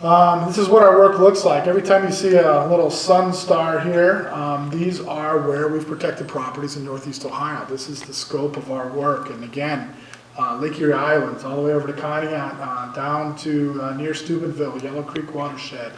This is what our work looks like. Every time you see a little sun star here, these are where we've protected properties in Northeast Ohio. This is the scope of our work. And again, Lake Erie Islands, all the way over to Conneaut, down to near Steubenville, Yellow Creek watershed.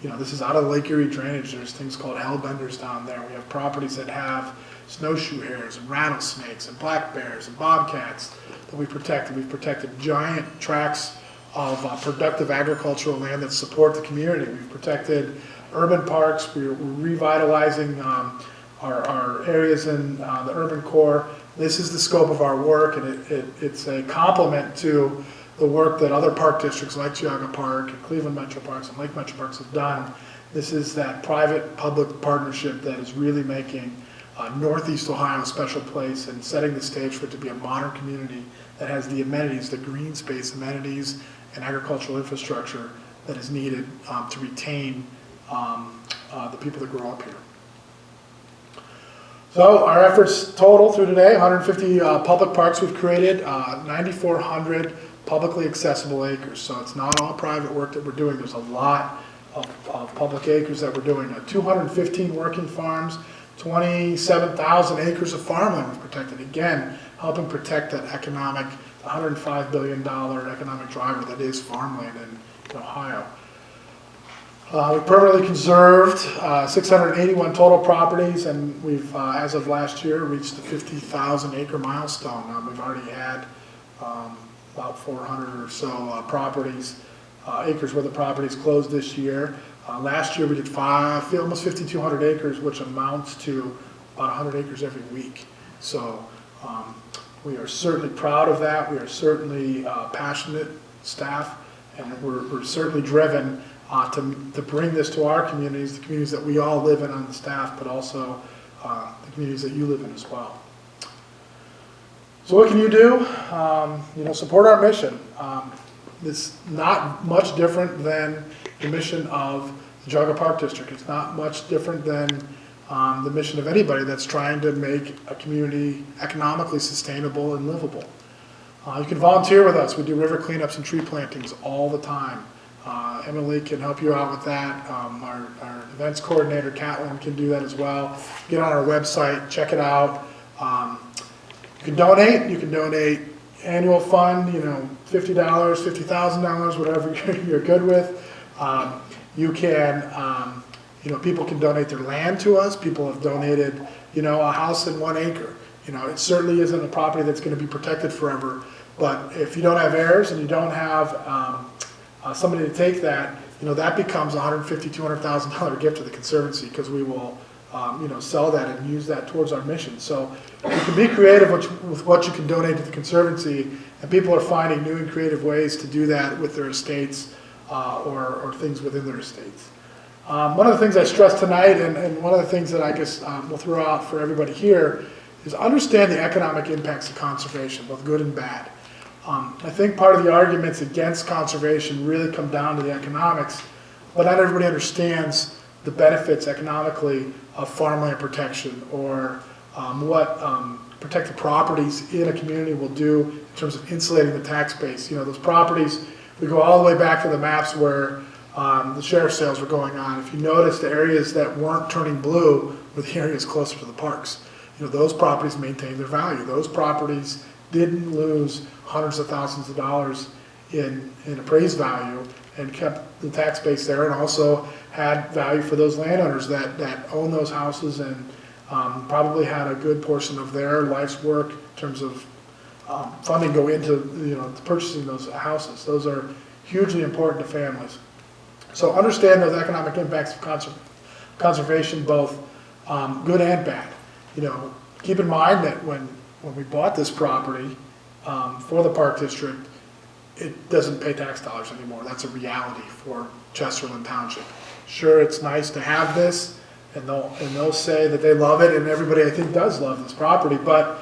You know, this is out of Lake Erie drainage. There's things called hellbenders down there. We have properties that have snowshoe hares and rattlesnakes and black bears and bobcats that we protected. We've protected giant tracts of productive agricultural land that support the community. We've protected urban parks. We're revitalizing our areas in the urban core. This is the scope of our work, and it's a complement to the work that other park districts like Geauga Park and Cleveland Metro Parks and Lake Metro Parks have done. This is that private-public partnership that is really making Northeast Ohio a special place and setting the stage for it to be a modern community that has the amenities, the green space amenities, and agricultural infrastructure that is needed to retain the people that grow up here. So our efforts total through today, 150 public parks we've created, 9,400 publicly accessible acres. So it's not all private work that we're doing. There's a lot of public acres that we're doing. 215 working farms, 27,000 acres of farmland we've protected. Again, helping protect that economic, $105 billion economic driver that is farmland in Ohio. We permanently conserved 681 total properties, and we've, as of last year, reached the 50,000 acre milestone. We've already had about 400 or so properties, acres worth of properties closed this year. Last year we did almost 5,200 acres, which amounts to about 100 acres every week. So we are certainly proud of that. We are certainly passionate staff, and we're certainly driven to bring this to our communities, the communities that we all live in on the staff, but also the communities that you live in as well. So what can you do? Support our mission. It's not much different than the mission of the Geauga Park District. It's not much different than the mission of anybody that's trying to make a community economically sustainable and livable. You can volunteer with us. We do river cleanups and tree plantings all the time. Emily can help you out with that. Our events coordinator, Catlin, can do that as well. Get on our website, check it out. You can donate. You can donate annual fund, $50, $50,000, whatever you're good with. You can, people can donate their land to us. People have donated, a house in 1 acre. It certainly isn't a property that's going to be protected forever. But if you don't have heirs and you don't have somebody to take that, that becomes a $150,000, $200,000 gift to the Conservancy, because we will, sell that and use that towards our mission. So you can be creative with what you can donate to the Conservancy, and people are finding new and creative ways to do that with their estates or things within their estates. One of the things I stressed tonight, and one of the things that I guess we'll throw out for everybody here, is understand the economic impacts of conservation, both good and bad. I think part of the arguments against conservation really come down to the economics, but not everybody understands the benefits economically of farmland protection, or what protected properties in a community will do in terms of insulating the tax base. Those properties, we go all the way back to the maps where the sheriff sales were going on. If you notice, the areas that weren't turning blue were the areas closer to the parks. Those properties maintained their value. Those properties didn't lose hundreds of thousands of dollars in appraised value, and kept the tax base there, and also had value for those landowners that own those houses, and probably had a good portion of their life's work in terms of funding go into purchasing those houses. Those are hugely important to families. So understand those economic impacts of conservation, both good and bad. Keep in mind that when we bought this property for the Park District, it doesn't pay tax dollars anymore. That's a reality for Chesterland Township. Sure, it's nice to have this, and they'll say that they love it, and everybody I think does love this property, but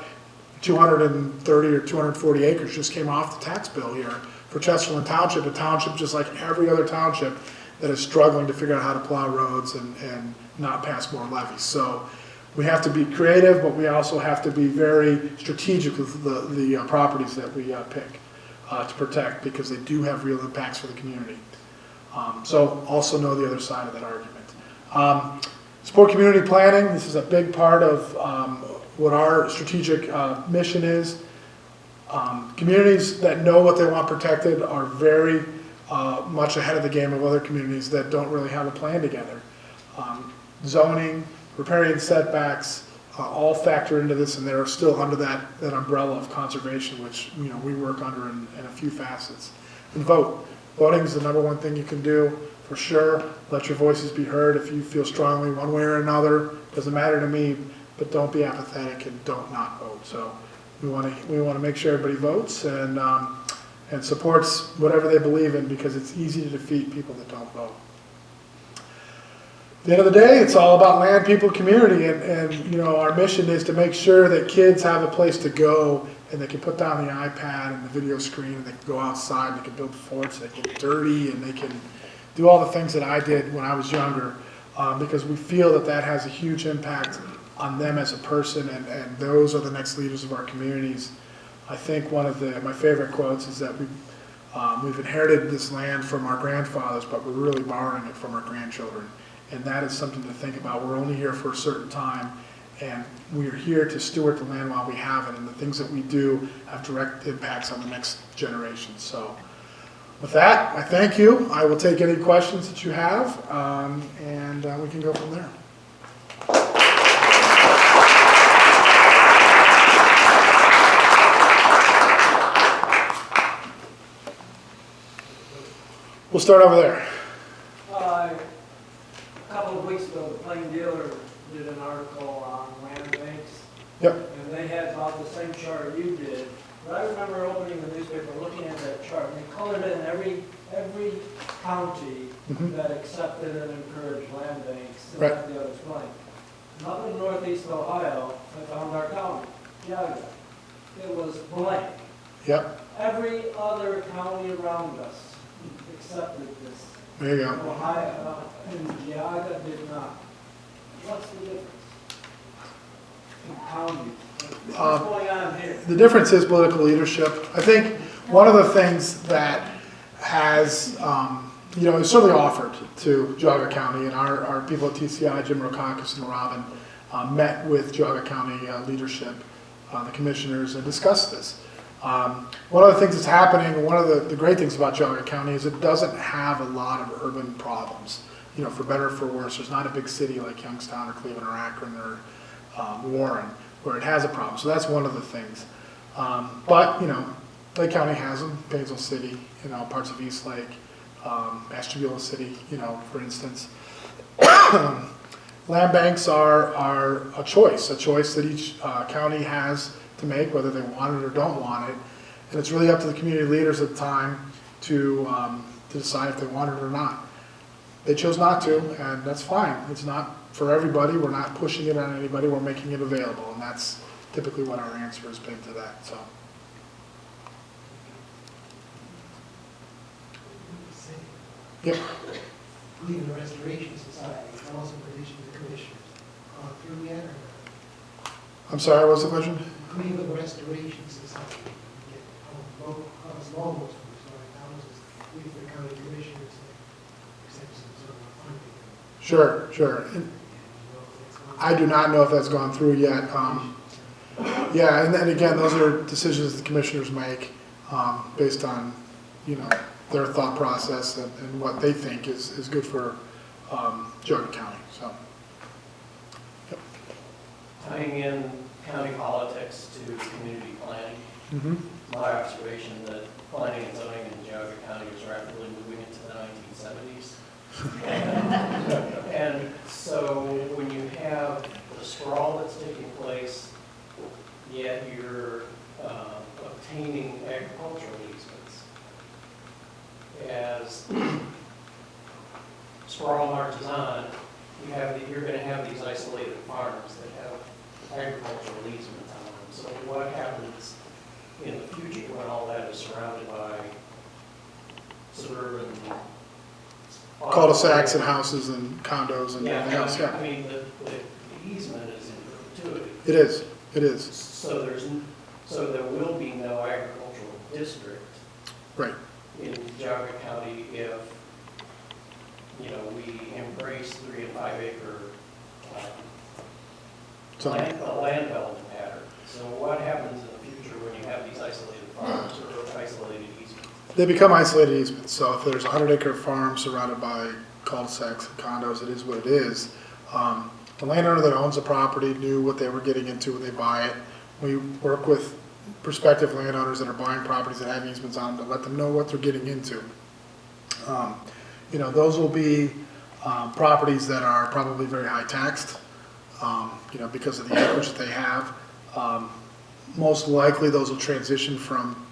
230 or 240 acres just came off the tax bill here for Chesterland Township, a township just like every other township that is struggling to figure out how to plow roads and not pass more levies. So we have to be creative, but we also have to be very strategic with the properties that we pick to protect, because they do have real impacts for the community. So also know the other side of that argument. Support community planning. This is a big part of what our strategic mission is. Communities that know what they want protected are very much ahead of the game of other communities that don't really have a plan together. Zoning, riparian setbacks, all factor into this, and they're still under that umbrella of conservation, which we work under in a few facets. And vote. Voting is the number one thing you can do, for sure. Let your voices be heard if you feel strongly one way or another. Doesn't matter to me, but don't be apathetic and don't not vote. So we want to make sure everybody votes and supports whatever they believe in, because it's easy to defeat people that don't vote. At the end of the day, it's all about land, people, community, and our mission is to make sure that kids have a place to go and they can put down the iPad and the video screen and they can go outside and they can build forts, they can get dirty, and they can do all the things that I did when I was younger, because we feel that has a huge impact on them as a person, and those are the next leaders of our communities. I think one of my favorite quotes is that we've inherited this land from our grandfathers, but we're really borrowing it from our grandchildren. And that is something to think about. We're only here for a certain time, and we're here to steward the land while we have it, and the things that we do have direct impacts on the next generation. So with that, I thank you. I will take any questions that you have, and we can go from there. We'll start over there. A couple of weeks ago, the Plain Dealer did an article on land banks. Yep. And they had about the same chart you did. But I remember opening the newspaper, looking at that chart, and they colored in every county that accepted and encouraged land banks, and left the others blank. Up in northeast Ohio, I found our county, Geauga. It was blank. Yep. Every other county around us accepted this. There you go. Ohio and Geauga did not. What's the difference in counties? What's going on here? The difference is political leadership. I think one of the things that has, is certainly offered to Geauga County, and our people at TCI, Jim Rokakis and Robin, met with Geauga County leadership, the commissioners, and discussed this. One of the things that's happening, one of the great things about Geauga County is it doesn't have a lot of urban problems. For better or for worse, there's not a big city like Youngstown or Cleveland or Akron or Warren where it has a problem. So that's one of the things. But Lake County has them, Painesville City, parts of East Lake, Ashtabula City, for instance. Land banks are a choice that each county has to make, whether they want it or don't want it. And it's really up to the community leaders at the time to decide if they want it or not. They chose not to, and that's fine. It's not for everybody. We're not pushing it on anybody. We're making it available, and that's typically what our answer has been to that. So. Yep. Leaving the Restoration Society, also petition the commissioners. Through yet or not? I'm sorry, what was the question? Cleveland Restoration Society. Get logos from the houses, leave the county commissioners accept some sort of funding. Sure. And I do not know if that's gone through yet. Yeah, and then again, those are decisions the commissioners make based on, their thought process and what they think is good for Geauga County. So. Yep. Tying in county politics to community planning, my observation that planning and zoning in Geauga County is rapidly moving into the 1970s. And so when you have the sprawl that's taking place, yet you're obtaining agricultural easements, as sprawl marches on, you're going to have these isolated farms that have agricultural easements on them. So what happens in the future when all that is surrounded by suburban Cul-de-sacs and houses and condos and everything else? Yeah. I mean, the easement is in perpetuity. It is. So there will be no agricultural district right in Geauga County if you know, we embrace 3 and 5 acre So- land development pattern. So what happens in the future when you have these isolated farms or isolated easements? They become isolated easements, so if there's a 100-acre farm surrounded by cul-de-sacs and condos, it is what it is. The landowner that owns the property knew what they were getting into when they buy it. We work with prospective landowners that are buying properties that have easements on them to let them know what they're getting into. You know, those will be properties that are probably very high taxed, you know, because of the acreage that they have. Most likely, those will transition from